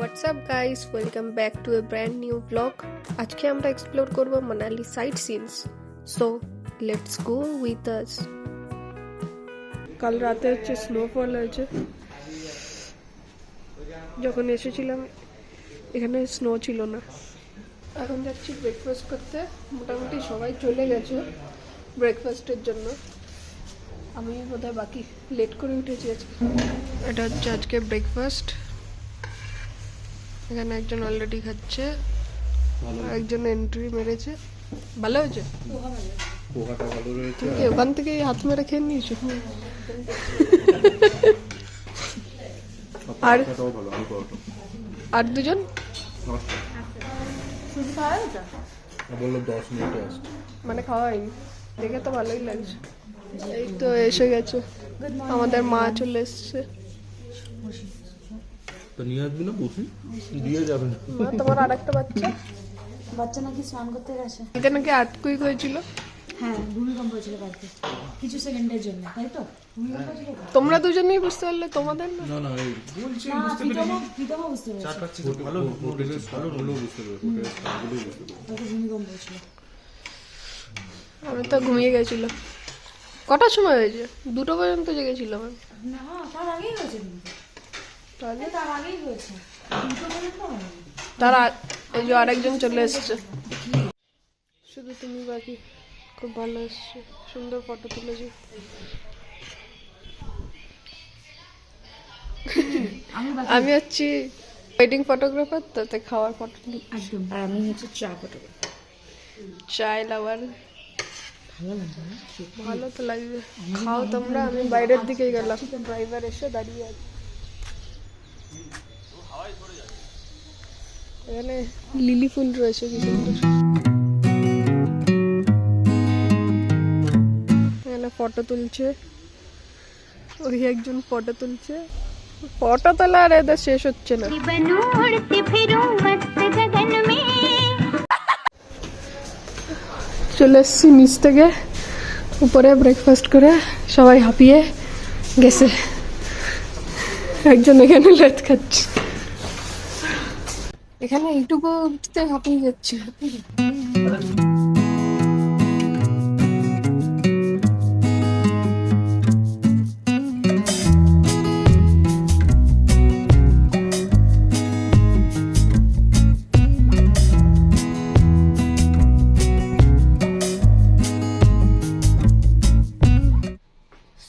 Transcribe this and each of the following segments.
WhatsApp guys, welcome back to a brand new blog. আজকে আমরা explore করব Manali sight scenes, so let's go with us. কাল রাতে হচ্ছে স্নোফল হয়েছে। যখন এসেছিলাম এখানে স্নো ছিল না। এখন যাচ্ছি ব্রেকফাস্ট করতে। মোটামুটি সবাই চলে গেছে ব্রেকফাস্টের জন্য, আমি বোধহয় বাকি লেট করে উঠেছি আজকে। এটা হচ্ছে আজকে ব্রেকফাস্ট। এখানে একজন অলরেডি খাচ্ছে, একজন এন্ট্রি মেরেছে। ভালো হয়েছে, পোহাটা ভালো রয়েছে। তুমি কি ওখান থেকে হাত মেরে খেয়ে নিয়েছো? আর আর দুজন শুধু খাওয়া হয়েছে, বললো 10 মিনিটে আসছে, মানে খাওয়া হয়নি। দেখে তো ভালোই লাগছে। এই তো এসে গেছে, আমাদের মা চলে এসছে। তো নিয়ে আসবি না, বসি দিয়ে যাবে না। মা, তোমার আর একটা বাচ্চা নাকি স্নান করতে গেছে। এটা নাকি আর্থকুইক হয়েছিল। হ্যাঁ, ভূমিকম্প হয়েছিল বাড়িতে কিছু সেকেন্ডের জন্য, তাই তো? ভূমিকম্প হয়েছিল তো? তোমরা দুজনেই বুঝতে পারলে, তোমাদের না? না না, এই বলছি না, প্রীতমও বুঝতে পেরেছে। ভালো হোটেলের ভালো হলো, বুঝতে পারবে হোটেলের স্থানগুলো বুঝতে পারবে। হয়তো ভূমিকম্প হয়েছিল। আমি তো ঘুমিয়ে গেছিলাম। কটার সময় হয়েছে? 2টো পর্যন্ত জেগেছিলাম আমি। না, তার আগেই হয়েছে কিন্তু। তাহলে তার আগেই হয়েছে। দুটো পর্যন্ত হয়নি। এই যে আরেকজন চলে এসছে, শুধু তুমি বাকি। খুব ভালো এসছে, সুন্দর ফটো তুলেছি। আমি হচ্ছি ওয়েডিং ফটোগ্রাফার, তাতে খাওয়ার ফটো তুলি। একদম। আর আমি হচ্ছে চা ফটো। চায় লাভার। ভালো লাগবে না? ভালো তো লাগবে, খাও তোমরা। আমি বাইরের দিকে গেলাম, ড্রাইভার এসে দাঁড়িয়ে আছে। এখানে লিলি ফুল রয়েছে, কি সুন্দর। এখানে ফটো তুলছে, ওই একজন ফটো তুলছে। ফটো তোলা আর এদের শেষ হচ্ছে না। চলে এসছি নিচ থেকে উপরে, ব্রেকফাস্ট করে সবাই হাঁপিয়ে গেছে। একজন এখানে লেট খাচ্ছে। এখানে এইটুকু উঠতে হাঁপিয়ে যাচ্ছে।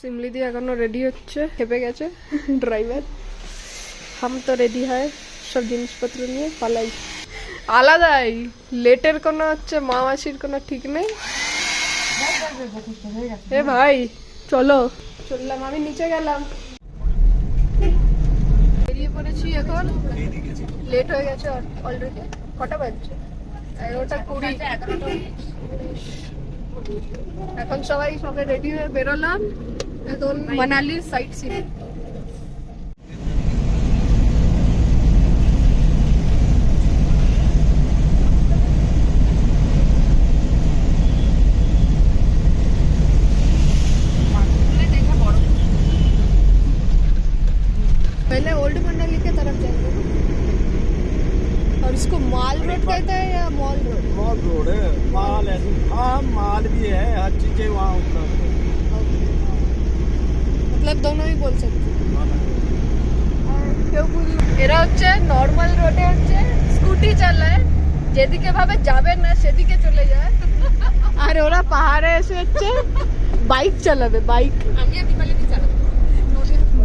सिमली दी एखोनो रेडी होच्छे, खेपे गेছে ড্রাইভার। हम तो रेडी है, सब জিনিসপত্র নিয়ে পালাই। আলাদাই লেটের কোনো হচ্ছে মা মাসির কোনো ঠিক নেই। এ ভাই চলো, চললাম। আমি নিচে গেলাম, বেরিয়ে পড়েছি। এখন লেট হয়ে গেছে অলরেডি। কটা বাজছে? 11:20। এখন সবাই রেডি হয়ে বেরোলাম। এখন মানালির সাইট সিন। पहले ओल्ड मनाली की तरफ जाएंगे और इसको माल रोड कहते हैं या मॉल रोड? मॉल रोड है, माल है। हाँ, माल भी है, हर चीजें वहाँ उपलब्ध है। मतलब दोनों ही बोल सकते हैं। এরা হচ্ছে নর্মাল রোডে হচ্ছে স্কুটি চালায়, যেদিকে ভাবে যাবে না সেদিকে চলে যায়। আর ওরা পাহাড়ে এসে হচ্ছে বাইক চালাবে। বাইক আমি আর দীপালি চালাবো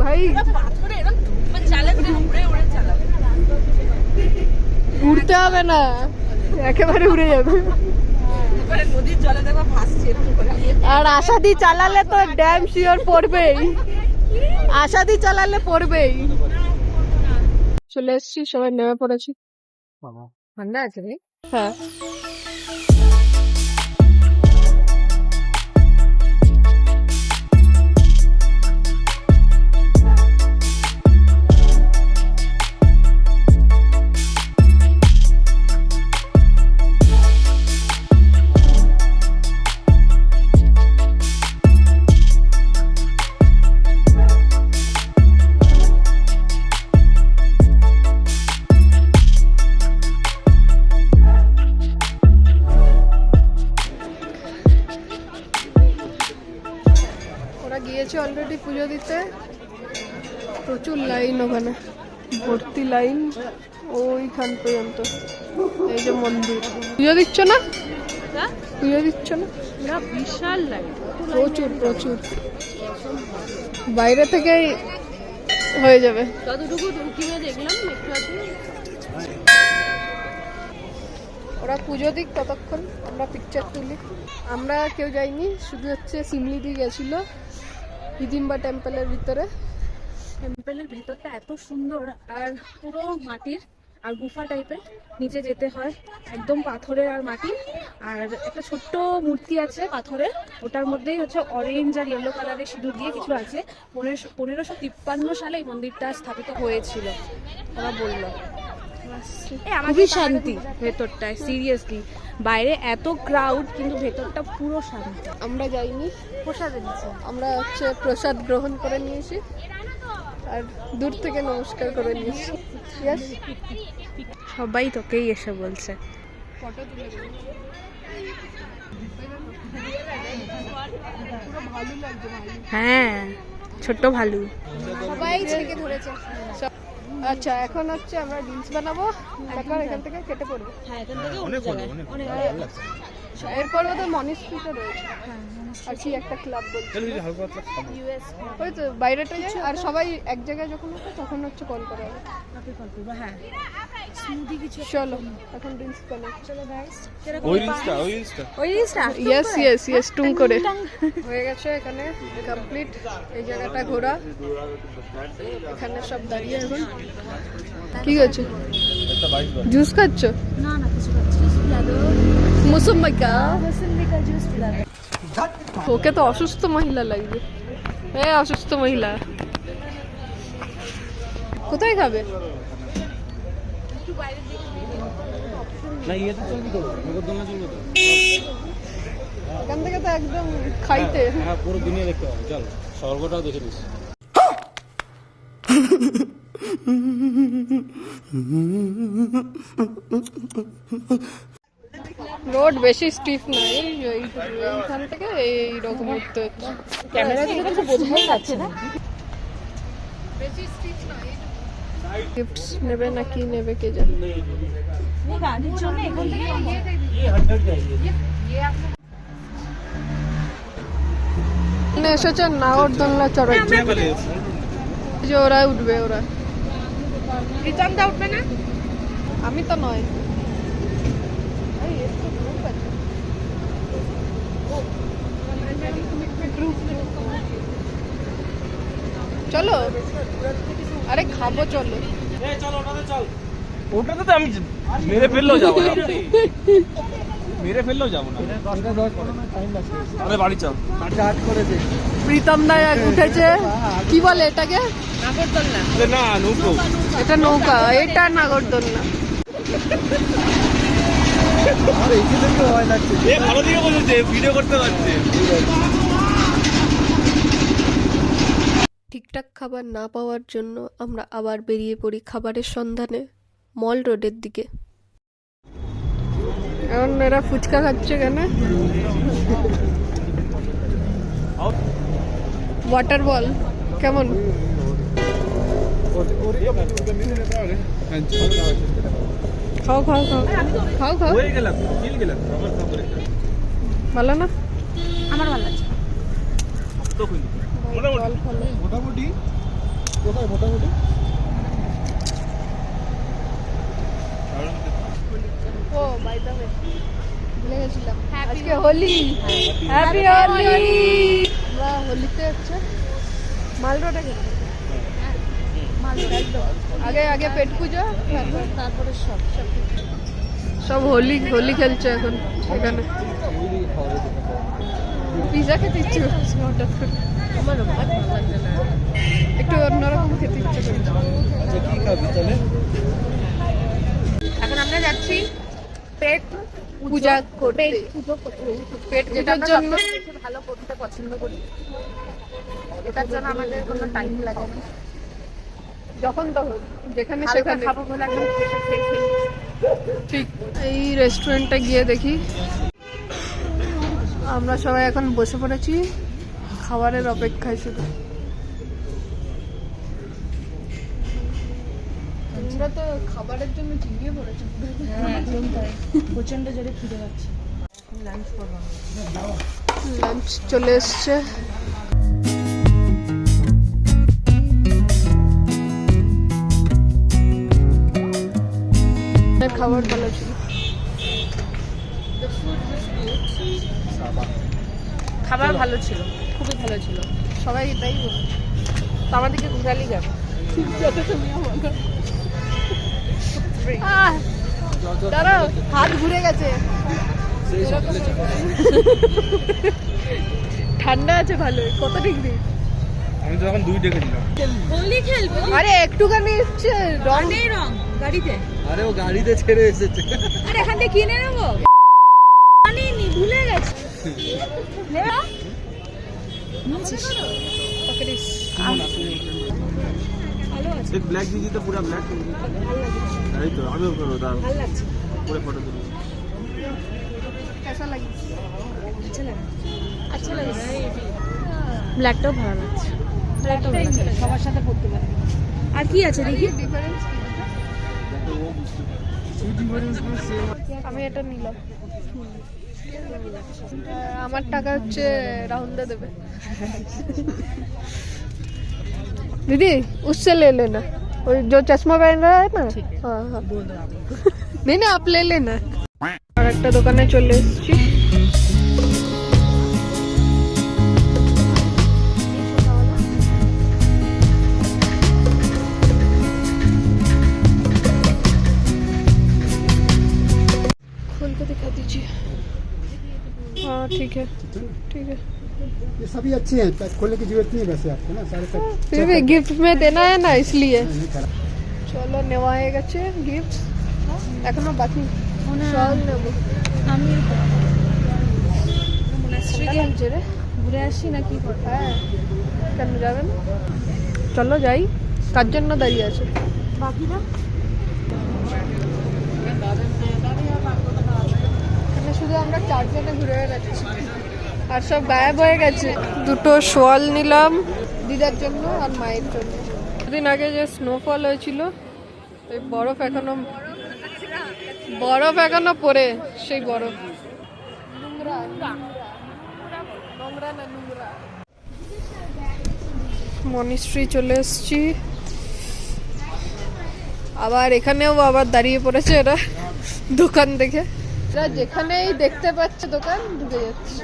ভাই। পাথরে এরকম মানে চালাবে, উড়ে উড়ে চালাবে। উড়তে হবে না, একেবারে উড়ে যাবে। নদীর জলে দেখো ভাসছে। আর আশাদি চালালে তো ড্যাম শিওর পড়বেই। আশাদি চালালে পড়বেই। চলে এসছি, সবাই নেমে পড়েছি। ঠান্ডা আছে রে? হ্যাঁ। পুজো দিতে প্রচুর লাইন, ওখানে ভর্তি লাইন ওইখান পর্যন্ত। এই যে মন্দির। পুজো দিচ্ছ না? পুজো দিচ্ছ না? বিশাল লাইন, প্রচুর প্রচুর, বাইরে থেকেই হয়ে যাবে। যতটুকু ঢুকিয়ে দেখলাম একটু আছে। ওরা পুজো দিক ততক্ষণ আমরা পিকচার তুলি। আমরা কেউ যাইনি, শুধু হচ্ছে সিমলিদি গেছিল হিডিম্বা টেম্পলের ভিতরে। টেম্পলের ভেতরটা এত সুন্দর, আর পুরো মাটির আর গুফা টাইপের, নিচে যেতে হয়, একদম পাথরের আর মাটি। আর একটা ছোট্ট মূর্তি আছে পাথরের, ওটার মধ্যেই হচ্ছে অরেঞ্জ আর ইয়েলো কালারের সিঁদুর দিয়ে কিছু আছে। 1553 সালে এই মন্দিরটা স্থাপিত হয়েছিল ওরা বললো। খুবই শান্তি ভেতরটায়, সিরিয়াসলি। বাইরে এত ক্রাউড কিন্তু ভেতরটা পুরো শান্তি। আমরা যাইনি, প্রসাদ এনেছে। আমরা হচ্ছে প্রসাদ গ্রহণ করে নিয়েছি আর দূর থেকে নমস্কার করে নিয়েছি। Yes? সবাই তোকেই এসে বলছে। ফটো তুলে দেবো। ভালো লাগছে, ভালো। হ্যাঁ, ছোট্ট ভালু। সবাই ছেড়ে ধরেছে। আচ্ছা, এখন হচ্ছে আমরা রিলস বানাবো, তারপর এখান থেকে কেটে পড়বো। হ্যাঁ, এখান থেকে এরপর ওদের মনিস্ট্রিতে রয়েছে আর কি একটা ক্লাব বলছে, ওই তো বাইরেটা যায়। আর সবাই এক জায়গায় যখন হচ্ছে তখন হচ্ছে কল করা হবে। হ্যাঁ, স্মুদি কিছু। চলো এখন রিলস বানাই। চলো গাইস, ওই রিলসটা ইয়েস ইয়েস ইয়েস, টুং করে হয়ে গেছে। এখানে কমপ্লিট, এই জায়গাটা ঘোরা, এখানে সব দাঁড়িয়ে। এখন কি করছো? জুস খাচ্ছ? না না, কিছু খাচ্ছি। মুসম্বি কা? মৌসুমি কা জুস পিলা দে। ওকে তো অসুস্থ মহিলা লাগবে। অসুস্থ মহিলা কোথায় খাবে? এখান থেকে তো একদম খাইতে। হ্যাঁ, পুরো দুনিয়া দেখতে পাবো। চল, স্বর্গটাও দেখে দিস। রোড বেশি স্টিফ না, এইখান থেকে এইরকম উঠতে হচ্ছে। ক্যামেরা থেকে কিছু বোঝাই যাচ্ছে না। গিফটস নেবে না কি নেবে কে জানে। গাড়ির জন্য এখান থেকে এসেছে নাগরদোলনা চড়াচ্ছে, যে ওরা উঠবে। ওরা রিচান্দা উঠবে না, আমি তো নয়। চলো, আরে খাবো, চলো। ওটাতে তো আমি মেরে ফেললেও যাবো না, মেরে ফেললেও যাবো না। আরে বাড়ি চল। প্রীতম দা উঠেছে, কি বলে এটাকে? না, নৌকো। এটা নৌকা, এটা নাগরদোলনা। ভালো দিকে বলেছে, ভিডিও করতে পারছে। ঠিকঠাক খাবার না পাওয়ার জন্য আমরা আবার বেরিয়ে পড়ি খাবারের সন্ধানে মল রোডের দিকে। এখন এরা ফুচকা খাচ্ছে কেন? ওয়াটার বল কেমন? খাও খাও খাও খাও খাও। হয়ে গেলাম, চিল গেলাম, আবার খাবো। ভালো না? আমার ভালো লাগছে। মোটামুটি কোথায় মোটামুটি ও বাই দ্য ওয়ে, ভুলে গেছিলাম আজকে হোলি। হ্যাপি হোলি। আমরা হোলিতে হচ্ছে মাল রোডে গেছি। আগে আগে পেট পুজো, তারপরে সব হোলি হোলি খেলছে এখন এখানে। পিজা খেতে ইচ্ছে করছে হঠাৎ করে, একটু অন্যরকম খেতে ইচ্ছে করছে। কি খাবি তাহলে? এখন আমরা যাচ্ছি পেট পূজা করতে। পেট পূজার জন্য ভালো করতে পছন্দ করি, এটার জন্য আমাদের কোনো টাইম লাগে না। যখন তখন যেখানে সেখানে সেখানে খাবো বলে একদম খেয়ে ফেলি। ঠিক। এই রেস্টুরেন্টটা গিয়ে দেখি। আমরা সবাই এখন বসে পড়েছি খাবারের অপেক্ষায় শুধু। আমরা তো খাবারের জন্য ঝিমিয়ে পড়েছি একদম তাই, প্রচন্ড জোরে খিদে পাচ্ছে। লাঞ্চ করবো, লাঞ্চ চলে এসছে। খাবার ভালো ছিল, খাবার ভালো ছিল, খুবই ভালো ছিল। সবাই এটাই বলে। তো আমাদেরকে ঘুরালি কেন? দাঁড়াও, হাত ঘুরে গেছে। ঠান্ডা আছে ভালো। কত ডিগ্রি? আমি তো এখন 2 দেখেছিলাম। হোলি খেলবো? আরে একটুখানি হচ্ছে রং নেই রং গাড়িতে। আরে ও গাড়িতে ছেড়ে এসেছে। আরে এখান থেকে কিনে নেবো। আনিনি, ভুলে গেছি। एक ब्लैक दीजिए तो पूरा ब्लैक नहीं तो अभी करो दाम ভালো লাগছে, पूरे फोटो दो कैसा लगी? আচ্ছা লাগে, আচ্ছা লাগে। ব্ল্যাকটাও ভালো লাগছে, ব্ল্যাকটাও ভালো লাগছে, সবার সাথে পড়তে পারে। আর কি আছে দেখি? ডিফারেন্স আমি এটা নিলাম। আমার টাকা হচ্ছে রাহুলদা দেবে। दीदी उससे ले लेना, वो जो चश्मा पहन रहा है ना। हाँ हाँ नहीं नहीं आप ले लेना। और একটা দোকানে চলে এসেছি। खोल के दिखा दीजिए। हाँ ठीक है ठीक है। ये सभी अच्छे हैं, खोलने की जरूरत नहीं है वैसे आपको ना, सारे पैक फिर भी गिफ्ट में देना है ना इसलिए। नहीं करा। চলো নেওয়া হয়ে গেছে গিফট, এখনো বাকি সব নেব। আমি মোনাস্ট্রিকে লাগছে রে। ঘুরে আসি নাকি? হ্যাঁ কেন যাবেন, চলো যাই। কার জন্য দাঁড়িয়ে আছে? বাকিরা এখানে শুধু আমরা 4 জনে ঘুরে বেড়াচ্ছি আর সব গায়েব হয়ে গেছে। দুটো শোয়াল নিলাম দিদার জন্য আর মায়ের জন্য। দিন আগে যে স্নোফল হয়েছিল, এই বরফ এখনো পড়ে, সেই বরফ। নোংরা নোংরা না নোংরা। মনিস্ট্রি চলে এসছি, আবার এখানেও আবার দাঁড়িয়ে পড়েছে এরা দোকান দেখে। এরা যেখানেই দেখতে পাচ্ছে দোকান ঢুকে যাচ্ছে।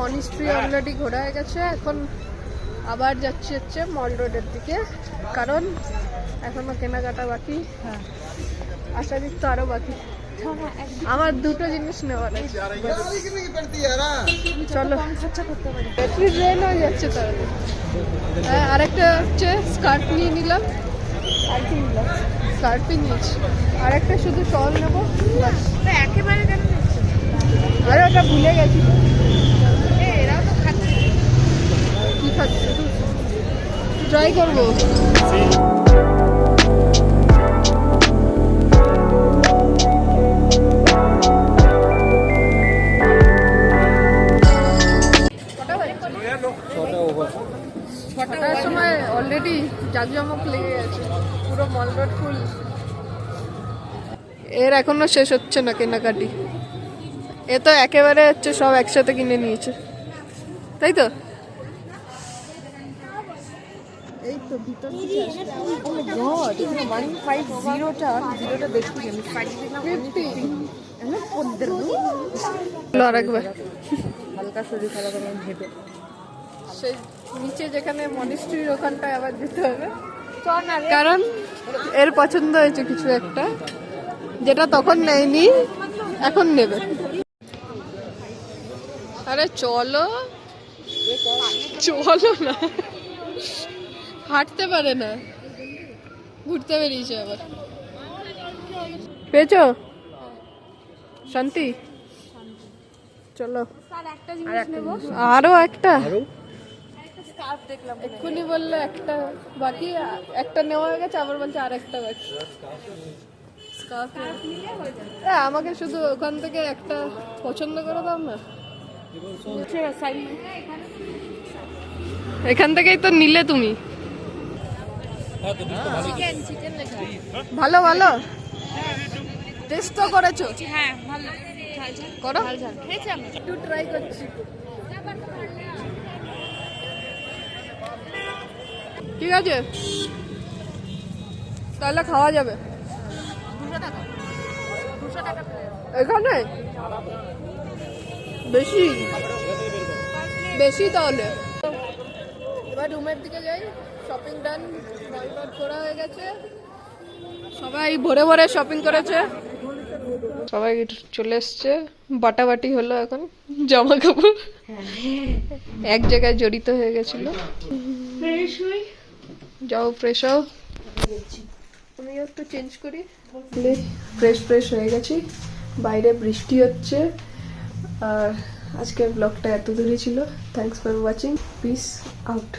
মনিস্ট্রি অলরেডি ঘোরা হয়ে গেছে, এখন আবার যাচ্ছি হচ্ছে মল রোডের দিকে, কারণ এখনো কেনাকাটা বাকি। আশা দিক তো আরো বাকি। আমার দুটো জিনিস নেওয়ার আছে। চলো ব্যাটারি ড্রেন হয়ে যাচ্ছে তাহলে। হ্যাঁ আরেকটা হচ্ছে স্কার্ট নিয়ে নিলাম। আর কি নিলাম? স্কার্টই নিয়েছি। আরেকটা শুধু শল নেবো বাস। একেবারে কেন নিচ্ছে? আরে ওটা ভুলে গেছি। এরাও তো খাচ্ছে। কি খাচ্ছে? ট্রাই করবো। ছটার সময় অলরেডি জাঁকজমক লেগে গেছে, পুরো মল রোড ফুল। এর এখনো শেষ হচ্ছে না কেনাকাটি। এ তো একেবারে হচ্ছে সব একসাথে কিনে নিয়েছে, তাই তো? এই তো ভিতর থেকে আসছে। ও গড, এখানে 150টা জিরোটা দেখছি আমি। 50 আরেকবার হালকা শরীর খারাপ করে হেঁটে সেই নিচে যেখানে মনিস্ট্রির ওখানটায় আবার যেতে হবে, কারণ এর পছন্দ হয়েছে কিছু একটা, যেটা তখন নেয়নি, এখন নেবে। আরে চলো চলো না, হাঁটতে পারে না। ঘুরতে বেরিয়েছে আবার। পেয়েছো শান্তি? চলো আরো একটা। এক্ষুনি বললে একটা বাকি, একটা নেওয়া হয়ে গেছে, আবার বলছে আর একটা বাকি। আমাকে শুধু ওখান থেকে একটা পছন্দ করে দাও না। এখান থেকেই তো নিলে তুমি। ভালো ভালো টেস্ট তো করেছো? হ্যাঁ ভালো, করো, খেয়েছি আমি। একটু ট্রাই করছি। ঠিক আছে তাহলে খাওয়া যাবে। 200 টাকা, 200 টাকা। এখানে বেশি বেশি তাহলে এবার রুমের দিকে যাই। শপিং ডান, মলবার করা হয়ে গেছে, সবাই ভোরে ভোরে শপিং করেছে, সবাই চলে এসছে, বাটাবাটি হলো, এখন জামা কাপড় এক জায়গায় জড়িত হয়ে গেছিল। যাও ফ্রেশ হও, আমি একটু চেঞ্জ করি। ফ্রেশ হয়ে গেছি, বাইরে বৃষ্টি হচ্ছে। আর আজকের ব্লগটা এত দূরে ছিল। Thanks for watching, piece out.